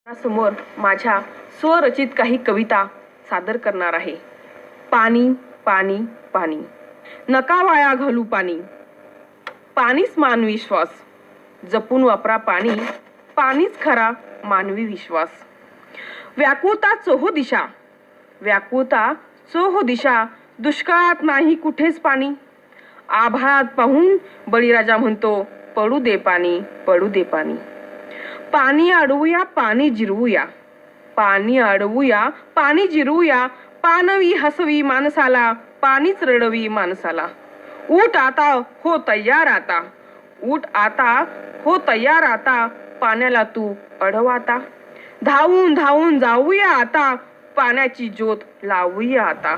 समोर माझ्या स्वरचित काही कविता सादर करणार आहे. पाणी पाणी पाणी, नका वाया घालू पाणी. पाणीच मानवी श्वास, जपून वापरा पाणी. पाणीच खरा मानवी विश्वास. व्याकुळता चोहो दिशा, व्याकुळता चोहो दिशा. दुष्काळात नाही कुठेच पाणी. आभाळात पाहून बळीराजा म्हणतो, पडू दे पाणी, पडू दे पाणी. पाणी अडवूया, पाणी जिरवूया. पाणी अडवूया, पाणी जिरवूया. पाणवी हसवी माणसाला, पाणीच रडवी माणसाला. उठ आता हो तयार आता, उठ आता हो तयार आता. पाण्याला तू अडव आता. धावून धावून जाऊया आता, पाण्याची ज्योत लावूया आता.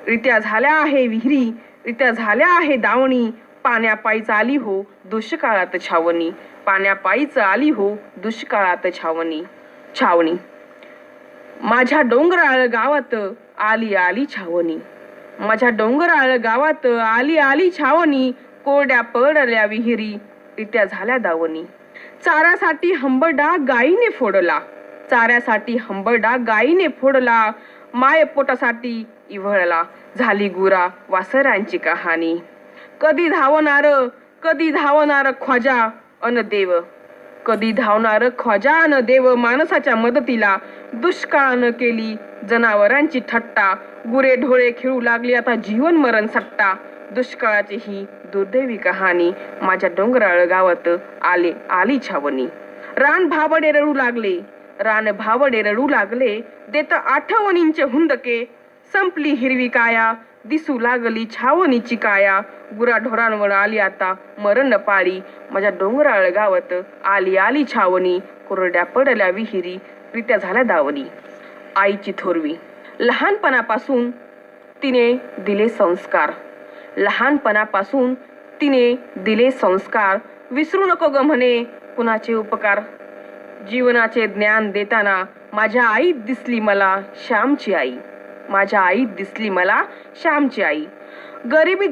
रित्या झाल्या आहे विहिरी, रित्या झाल्या आहे दावणी. पाण्यापायीच आली हो दुष्काळात छावणी. पाण्यापायीच आली हो दुष्काळात छावणी. छावणी माझ्या डोंगराळ गावात आली आली छावणी. माझ्या डोंगराळ गावात आली आली छावणी. कोरड्या पडल्या विहिरी, रित्या झाल्या दावणी. चाऱ्यासाठी हंबरडा गाईने फोडला, चाऱ्यासाठी हंबरडा गाईने फोडला. मायपोटासाठी इव्हळला, झाली गुरा वासरांची कहाणी. कधी धावणार ख्वाजा अन देव, कधी धावणार ख्वाजा अन देव. माणसाच्या मदतीला दुष्काळानं केली जनावरांची थट्टा. गुरे ढोळे खेळू लागली आता जीवन मरण सट्टा. दुष्काळाची ही दुर्दैवी कहाणी. माझ्या डोंगराळ गावात आली छावणी. रान भावडे रडू लागले, रान भावडे रडू लागले. देत आठवणींचे हुंदके, संपली हिरवी काया. दिसू लागली छावणीची काया. गुराढोरांवर आली आता मरण पाळी. माझ्या डोंगराळ गावात आली आली छावणी. कोरड्या पडल्या विहिरी, रित्या झाल्या दावणी. आईची थोरवी. लहानपणापासून तिने दिले संस्कार, लहानपणापासून तिने दिले संस्कार. विसरू नको ग म्हणे कुणाचे उपकार. जीवनाचे ज्ञान देताना माझ्या आईत दिसली मला श्यामची आई. माझ्या आईत दिसली मला श्यामची आई. गरिबीत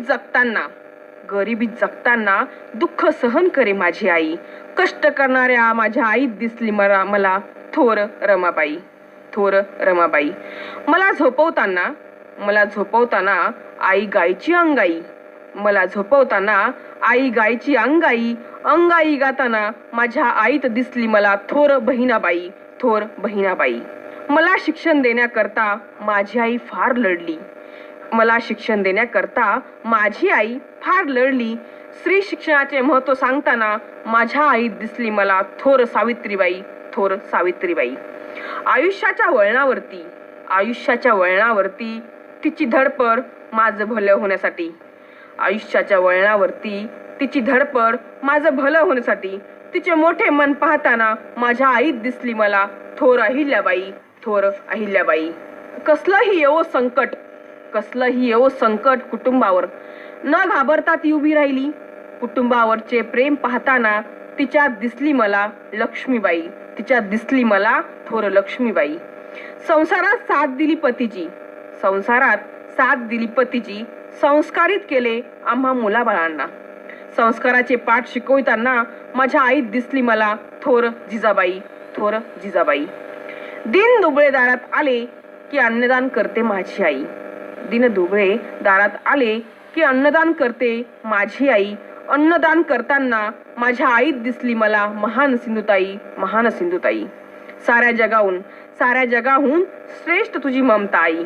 जगताना दुःख सहन करे माझी आई. कष्ट करणाऱ्या माझ्या आईत दिसली मला थोर रमाबाई, थोर रमाबाई. मला झोपवताना आई गायची अंगाई. मला झोपवताना आई गायची अंगाई. अंगाई गाताना माझ्या आईत दिसली मला थोर बहिणाबाई, थोर बहिणाबाई. मला शिक्षण देण्याकरता माझी आई फार लढली. मला शिक्षण देण्याकरता माझी आई फार लढली. स्त्री शिक्षणाचे महत्त्व सांगताना माझ्या आईत दिसली मला थोर सावित्रीबाई, थोर सावित्रीबाई. आयुष्याच्या वळणावरती तिची धडपड माझं भलं होण्यासाठी. आयुष्याच्या वळणावरती तिची धडपड माझं भलं होण्यासाठी. तिचे मोठे मन पाहताना माझ्या आईत दिसली मला थोर अहिल्याबाई, थोर अहिल्याबाई. कसलंही येवो संकट कुटुंबावर न घाबरता ती उभी राहिली. कुटुंबावरचे प्रेम पाहताना तिच्यात दिसली मला लक्ष्मीबाई, तिच्यात दिसली मला थोर लक्ष्मीबाई. संसारात साथ दिली पतीची. संस्कारित केले आम्हा मुलाबाळांना. संस्काराचे पाठ शिकवताना माझ्या आईत दिसली मला थोर जिजाबाई, थोर जिजाबाई. दिन दुबळे दारात आले की अन्नदान करते माझी आई. दिन दुबळे दारात आले की अन्नदान करते माझी आई. अन्नदान करताना माझ्या आईत दिसली मला महान सिंधुताई, महान सिंधुताई. साऱ्या जगाहून श्रेष्ठ तुझी ममता आई.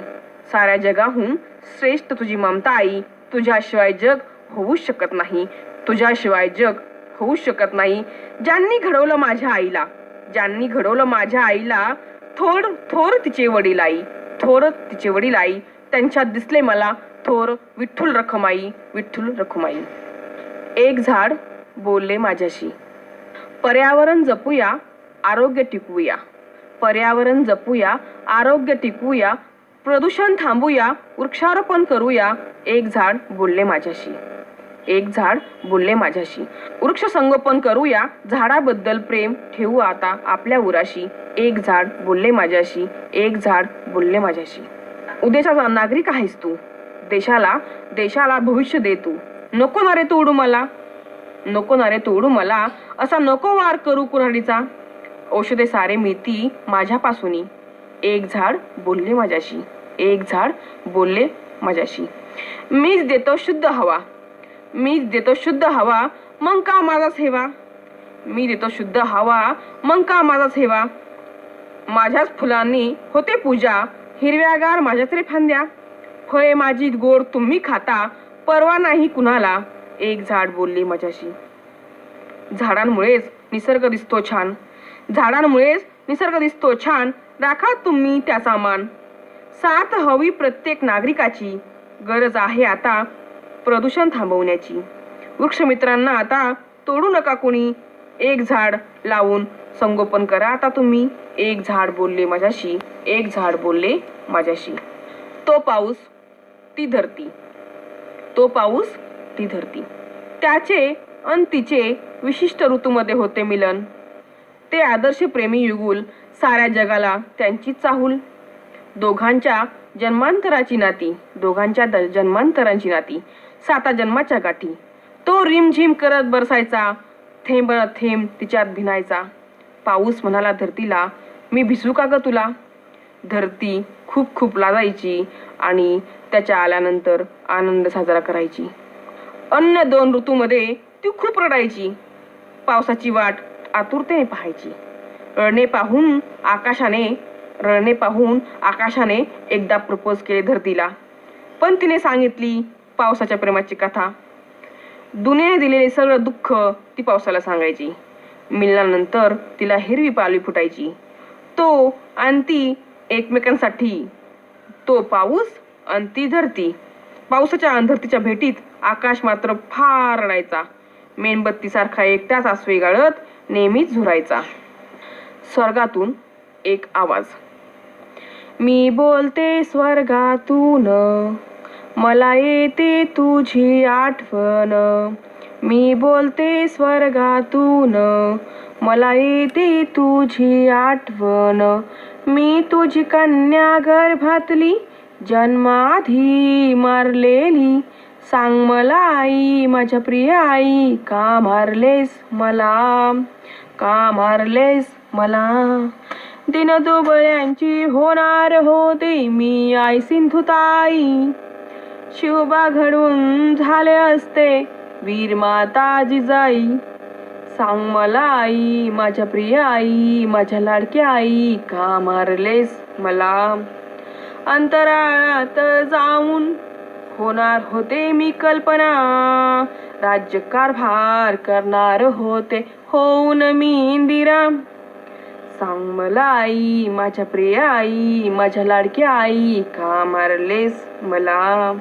साऱ्या जगाहून श्रेष्ठ तुझी ममता आई. तुझ्याशिवाय जग होऊ शकत नाही, तुझ्याशिवाय जग होऊ शकत नाही. ज्यांनी घडवलं माझ्या आईला थोर तिचे वडील आई, थोर तिचे वडील आई. त्यांच्यात दिसले मला थोर विठ्ठल रखुमाई, विठ्ठल रखुमाई. एक झाड बोलले माझ्याशी, पर्यावरण जपूया आरोग्य टिकवूया. पर्यावरण जपूया आरोग्य टिकवूया. प्रदूषण थांबूया वृक्षारोपण करूया. एक झाड बोलले माझ्याशी, एक झाड बोलले माझ्याशी. वृक्ष संगोपन करूया, झाडाबद्दल प्रेम ठेवू आता आपल्या उराशी. एक झाड बोलले माझ्याशी, एक झाड बोलले माझ्याशी. उद्याचा नागरिक आहेस तू, देशाला भविष्य दे तू. नको ना रे तोडू मला, नको ना रे तोडू मला. असा नको वार करू कुऱ्हाडीचा. औषधे सारे मिळती माझ्यापासूनी. एक झाड बोलले माझ्याशी, एक झाड बोलले माझ्याशी. मीच देतो शुद्ध हवा, मीच देतो शुद्ध हवा, मग का माझा सेवा. मी देतो शुद्ध हवा, मग का माझा सेवा. माझ्याच फुलांनी होते पूजा, हिरव्यागार माझ्याच रे फांद्या. फळे माझी गोड तुम्ही खाता, परवा नाही कुणाला. एक झाड बोलले माझ्याशी. झाडांमुळेच निसर्ग दिसतो छान, झाडांमुळेच निसर्ग दिसतो छान. राखा तुम्ही त्याचा मान. साथ हवी प्रत्येक नागरिकाची, गरज आहे आता प्रदूषण थांबवण्याची. वृक्षमित्रांना आता तोडू नका कोणी, एक झाड लावून संगोपन करा आता तुम्ही. एक झाड बोलले माझ्याशी, एक झाड बोलले माझ्याशी. तो पाऊस ती धरती, तो पाऊस ती धरती. त्याचे अन तिचे विशिष्ट ऋतूमध्ये होते मिलन. ते आदर्श प्रेमी युगुल, साऱ्या जगाला त्यांची चाहूल. दोघांच्या जन्मांतराची नाती, दोघांच्या जन्मांतरांची नाती, 7 जन्माच्या गाठी. तो रिमझिम करत बरसायचा, थेंब न थेंब तिच्यात भिनायचा. पाऊस म्हणाला धरतीला, मी भिजू का ग तुला. धरती खूप खूप लाजायची आणि त्याच्या आल्यानंतर आनंद साजरा करायची. अन्य 2 ऋतूमध्ये ती खूप रडायची. पावसाची वाट आतुरतेने पाहायची. रडणे पाहून आकाशाने एकदा प्रपोज केले धरतीला. पण तिने सांगितली पावसाच्या प्रेमाची कथा. दुनियेने दिलेले सगळं दुःख ती पावसाला सांगायची. मिलनानंतर तिला हिरवी पालवी फुटायची. तो आणि ती एकमेकांसाठी, तो पाऊस आणि ती धरती. पावसाच्या आणि धरतीच्या भेटीत आकाश मात्र फार रडायचा. मेणबत्तीसारखा एकटाच आसवे गाळत नेहमीच झुरायचा. स्वर्गातून एक आवाज. मी बोलते स्वर्गातून, मला येते तुझी आठवण. मी बोलते स्वर्गातून, मला येते तुझी आठवण. मी तुझी कन्या गर्भातली, जन्माआधी मारलेली. सांग मला आई, माझ्या प्रिय आई, का मारलेस मला, का मारलेस मला. दिनदुबळ्यांची होणार होते मी आई सिंधुताई. शिवबा घडून झाले असते वीर माता जिजाई. सांग मला आई, माझ्या प्रिय आई, माझ्या लाडक्या आई, का मारलेस मला. अंतराळात जाऊन होणार होते मी कल्पना. राज्यकारभार करणार होते होऊन मी इंदिरा. सांग मला आई, माझ्या प्रिय आई, माझ्या लाडक्या आई, का मारलेस मला.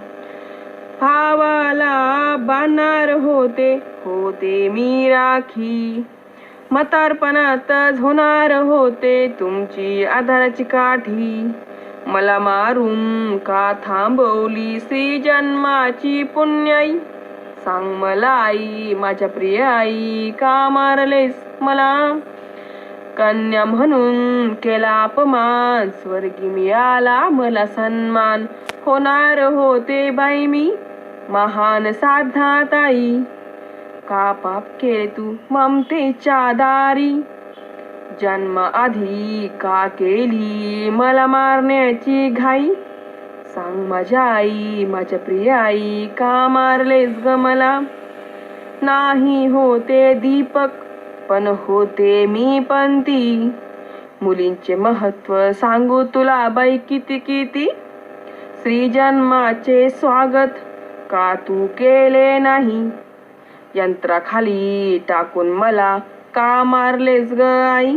भावाला बांधणार होते मी राखी. म्हातारपणातच होणार होते तुमची आधाराची काठी. मला मारून का थांबवली श्री जन्माची पुण्याई. सांग मला आई, माझ्या प्रिय आई, का मारलेस मला. कन्या म्हणून केला अपमान, स्वर्गी मिळाला मला सन्मान. होणार होते बाई मी महान साधा ताई. का पाप केले तू ममतेच्या दारी. जन्म आधी का केली मला मारण्याची घाई. सांग माझ्या आई, माझ्या प्रिय आई, का मारलेस ग मला. नाही होते दीपक पण होते मी पंती. मुलींचे महत्व सांगू तुला बाई किती किती. श्री जन्माचे स्वागत का तू केले नाही. यंत्राखाली टाकून मला का मारलेस ग आई.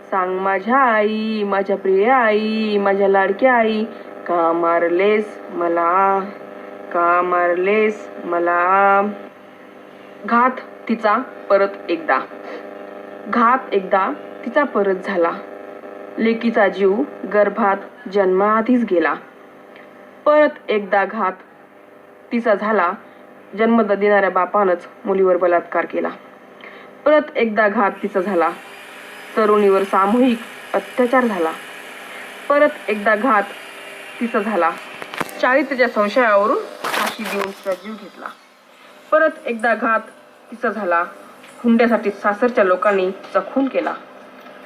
सांग माझ्या आई, माझ्या प्रिय आई, माझ्या लाडक्या आई, का मारलेस मला, का मारलेस मला. घात तिचा परत एकदा, घात एकदा तिचा परत झाला. लेकीचा जीव गर्भात जन्माआधीच गेला. परत एकदा घात तिचा झाला. जन्म देणाऱ्या बापानंच मुलीवर बलात्कार केला. परत एकदा घात तिचा झाला. तरुणीवर सामूहिक अत्याचार झाला. परत एकदा घात तिचा झाला. चारित्र्याच्या संशयावरून फाशी देऊन तिचा जीव घेतला. परत एकदा घात तिचा झाला. हुंड्यासाठी सासरच्या लोकांनी तिचा खून केला.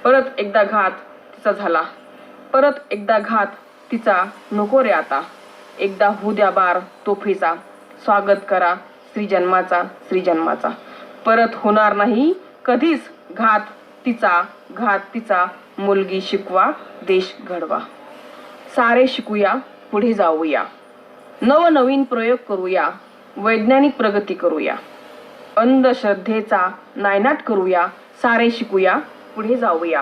परत एकदा घात तिचा झाला, परत एकदा घात तिचा नको रे आता. एकदा होऊ द्या बार तोफेचा, स्वागत करा श्रीजन्माचा श्रीजन्माचा. परत होणार नाही कधीच घात तिचा, मुलगी शिकवा देश घडवा. सारे शिकूया पुढे जाऊया, नवनवीन प्रयोग करूया, वैज्ञानिक प्रगती करूया, अंधश्रद्धेचा नायनाट करूया. सारे शिकूया पुढे जाऊया,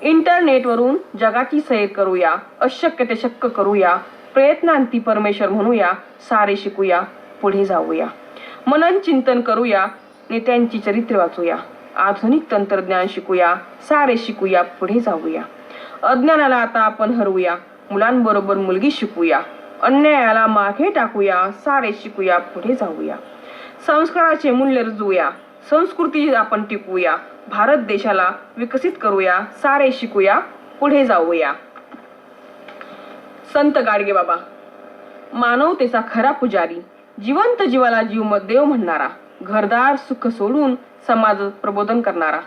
इंटरनेटवरून जगाची सैर करूया, अशक्य ते शक्य करूया, प्रयत्नांती परमेश्वर म्हणूया. सारे शिकूया पुढे जाऊया, मनन चिंतन करूया, नेत्यांची चरित्र वाचूया, आधुनिक तंत्रज्ञान शिकूया. सारे शिकूया पुढे जाऊया, अज्ञानाला आता आपण हरवूया, मुलांबरोबर मुलगी शिकूया, अन्यायाला मागे टाकूया. सारे शिकूया पुढे जाऊया, संस्काराचे मूल्य रुजवूया, संस्कृती आपण टिकवूया, भारत देशाला विकसित करूया. सारे शिकूया पुढे जाऊया. संत गाडगेबाबा, मानवतेचा खरा पुजारी, जिवंत जीवाला जीव देव म्हणणारा, घरदार सुख सोडून समाज प्रबोधन करणारा,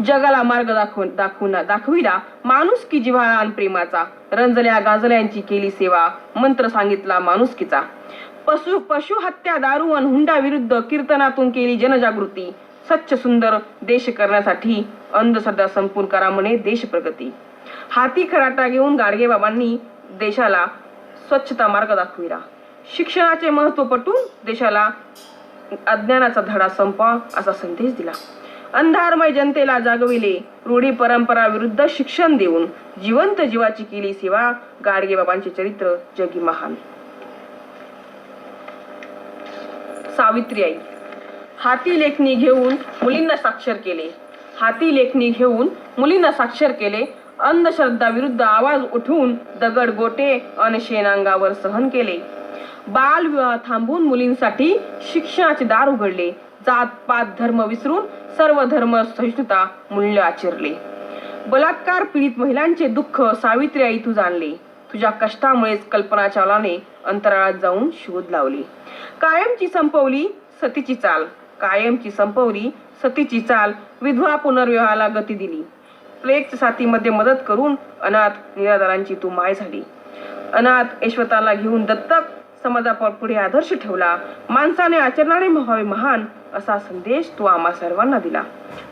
जगाला मार्ग दाखविला माणुसकी जिव्हाळा आणि प्रेमाचा, रंजल्या गाजल्यांची केली सेवा, मंत्र सांगितला माणुसकीचा, पशु हत्या दारू आणि हुंडा विरुद्ध कीर्तनातून केली जनजागृती, स्वच्छ सुंदर देश करण्यासाठी अंधश्रद्धा संपूर्ण करा म्हणे देश प्रगती. हाती खराटा घेऊन गाडगेबाबांनी देशाला स्वच्छता मार्ग दाखविला, शिक्षणाचे महत्त्व पटवून देशाला अज्ञानाचा धडा संपवा असा संदेश दिला. अंधारमय जनतेला जागविले, रूढी परंपरा विरुद्ध शिक्षण देऊन जिवंत जीवाची केली सेवा. गाडगेबाबांचे चरित्र जगी महान. सावित्रीबाई, हाती लेखणी घेऊन मुलींना साक्षर केले, अंधश्रद्धा विरुद्ध आवाज उठवून दगड गोटे आणि शेणांगावर सहन केले. बालविवाह थांबवून मुलींसाठी शिक्षणाचे दार उघडले, जात पात धर्म विसरून सर्व धर्म सहिष्णुता मूल्य आचरले. बलात्कार पीडित महिलांचे दुःख सावित्रीबाई तू जाणले, तुझ्या कष्टामुळेच कल्पना चावलाने अंतराळात जाऊन शोध लावली. कायमची संपवली सतीची चाल, विधवा पुनर्विवाहाला गती दिली. प्लेग साथीमध्ये मदत करून अनाथ निराधारांची तू माय झाली. अनाथ ऐश्वताला घेऊन दत्तक समाजापुढे आदर्श ठेवला. माणसाने आचरणाने व्हावे महान असा संदेश तू आम्हा सर्वांना दिला.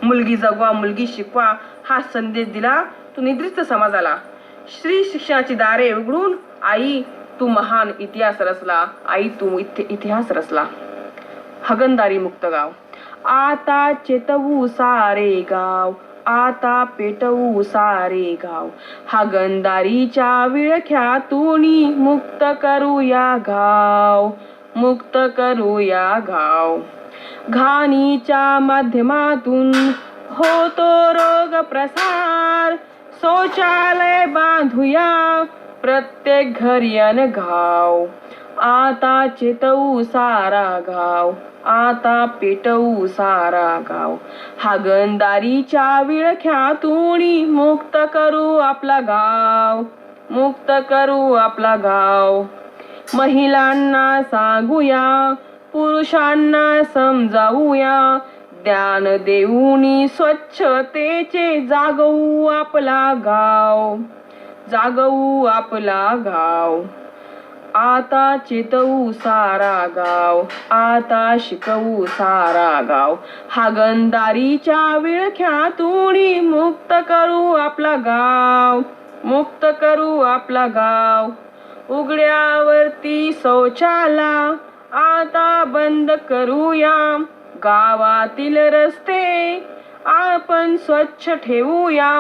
मुलगी जगवा मुलगी शिकवा हा संदेश दिला तू निद्रिस्त समाजाला. श्री शिक्षणाची दारे उघडून आई तू महान इतिहास रचला, आई तू इतिहास रचला. हगंदारी मुक्त गाव, आता चेतवू सारे गाव, आता पेटवू सारे गाव, हागंदारीच्या विळख्यातून मुक्त करूया गाव, मुक्त करूया गाव. घाणीच्या माध्यमातून होतो रोग प्रसार, शौचालय बांधूया प्रत्येक घरी अन गाव. आता चेतवू सारा गाव, आता पेटवू सारा गाव, हागंदारीच्या विळख्यातून मुक्त करू आपला गाव, मुक्त करू आपला गाव. महिलांना सांगूया, पुरुषांना समजावूया, ज्ञान देऊनी स्वच्छतेचे जागवू आपला गाव, जागवू आपला गाव. आता चेतवू सारा गाव, आता शिकवू सारा गाव, हागंदारीच्या विळख्यातून मुक्त करू आपला गाव, मुक्त करू आपला गाव. उघड्यावरती शौचाला आता बंद करूया, गावातील रस्ते आपण स्वच्छ ठेवूया,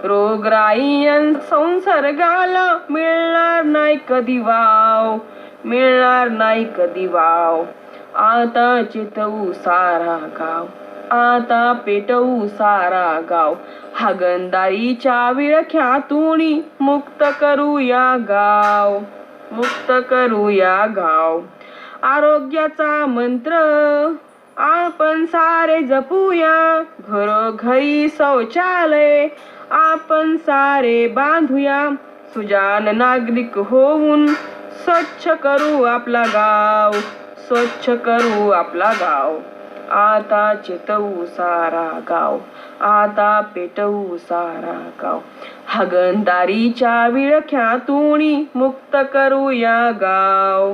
रोगराई संसर्गाला मिळणार नाही कधी वाव, मिळणार नाही कधी वाव. आता चेतवू सारा गाव, आता पेटवू सारा गाव, हागंदारीच्या विळख्यातून मुक्त करूया गाव, मुक्त करूया गाव. आरोग्याचा मंत्र आपण सारे जपूया, घरोघरी शौचालय आपण सारे बांधूया, सुजाण नागरिक होऊन स्वच्छ करू आपला गाव, स्वच्छ करू आपला गाव. आता चेतवू सारा गाव, आता पेटवू सारा गाव. हागणदारीच्या विळख्यातून मुक्त करूया गाव,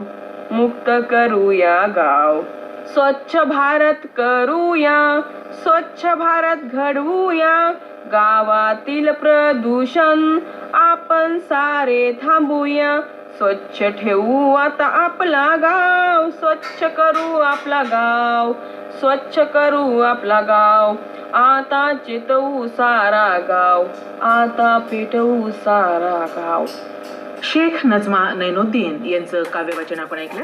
मुक्त करूया गाव. स्वच्छ भारत करूया, स्वच्छ भारत घडवूया. गावातील प्रदूषण आपण सारे थांबूया. स्वच्छ ठेवू आता आपला गाव, स्वच्छ करू आपला गाव, स्वच्छ करू आपला गाव. आता चेतवू सारा गाव, आता पेटवू सारा गाव. शेख नजमा नैनुद्दीन यांचं काव्यवाचन आपण ऐकलं.